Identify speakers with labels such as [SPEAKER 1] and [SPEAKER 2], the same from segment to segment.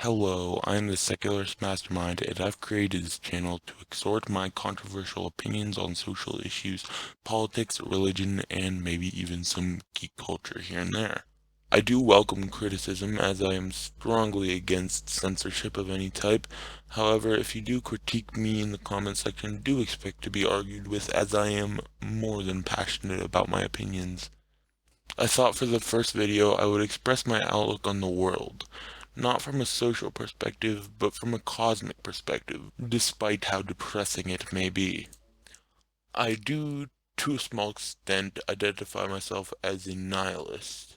[SPEAKER 1] Hello, I am the Secularist Mastermind, and I've created this channel to exhort my controversial opinions on social issues, politics, religion, and maybe even some geek culture here and there. I do welcome criticism, as I am strongly against censorship of any type. However, if you do critique me in the comment section, do expect to be argued with, as I am more than passionate about my opinions. I thought for the first video I would express my outlook on the world, not from a social perspective, but from a cosmic perspective, despite how depressing it may be. I do, to a small extent, identify myself as a nihilist.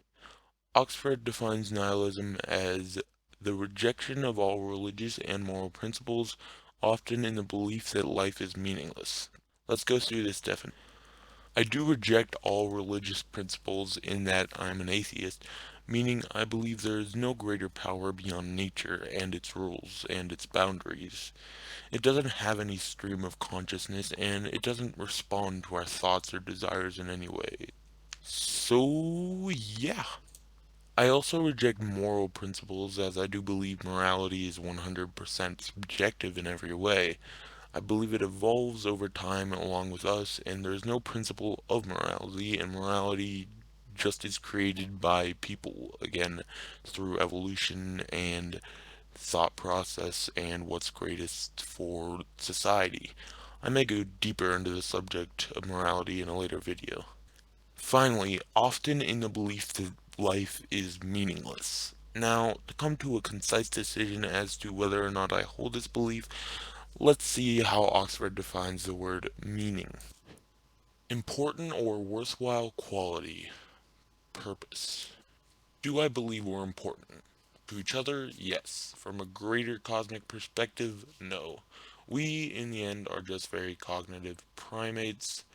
[SPEAKER 1] Oxford defines nihilism as the rejection of all religious and moral principles, often in the belief that life is meaningless. Let's go through this definition. I do reject all religious principles in that I'm an atheist, meaning I believe there is no greater power beyond nature and its rules and its boundaries. It doesn't have any stream of consciousness, and it doesn't respond to our thoughts or desires in any way. So, yeah. I also reject moral principles, as I do believe morality is 100% subjective in every way. I believe it evolves over time along with us, and there is no principle of morality, and morality just is created by people, again, through evolution and thought process and what's greatest for society. I may go deeper into the subject of morality in a later video. Finally, often in the belief that life is meaningless. Now, to come to a concise decision as to whether or not I hold this belief, let's see how Oxford defines the word meaning. Important or worthwhile quality. Purpose. Do I believe we're important? To each other, yes. From a greater cosmic perspective, no. We, in the end, are just very cognitive primates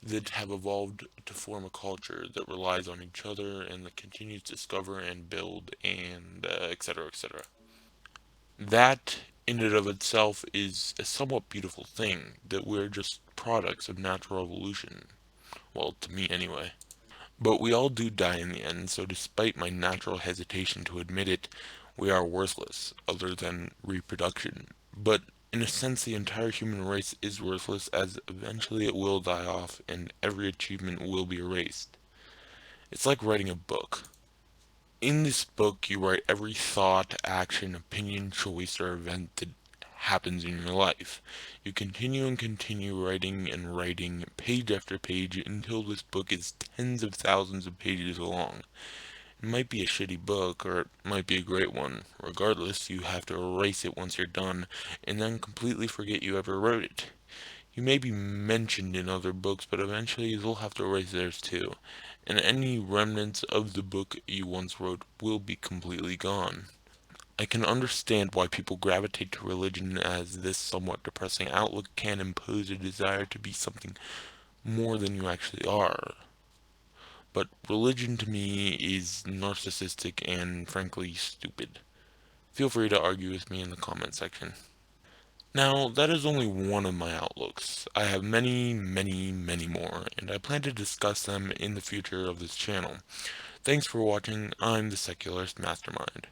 [SPEAKER 1] that have evolved to form a culture that relies on each other and that continues to discover and build and etc. etc. That in and of itself is a somewhat beautiful thing, that we're just products of natural evolution. Well, to me anyway. But we all do die in the end, so despite my natural hesitation to admit it, we are worthless, other than reproduction. But in a sense, the entire human race is worthless, as eventually it will die off and every achievement will be erased. It's like writing a book. In this book, you write every thought, action, opinion, choice, or event that happens in your life. You continue and continue writing and writing, page after page, until this book is tens of thousands of pages long. It might be a shitty book, or it might be a great one. Regardless, you have to erase it once you're done, and then completely forget you ever wrote it. You may be mentioned in other books, but eventually you'll have to erase theirs too, and any remnants of the book you once wrote will be completely gone. I can understand why people gravitate to religion, as this somewhat depressing outlook can impose a desire to be something more than you actually are. But religion to me is narcissistic and frankly stupid. Feel free to argue with me in the comment section. Now, that is only one of my outlooks. I have many, many, many more, and I plan to discuss them in the future of this channel. Thanks for watching. I'm the Secularist Mastermind.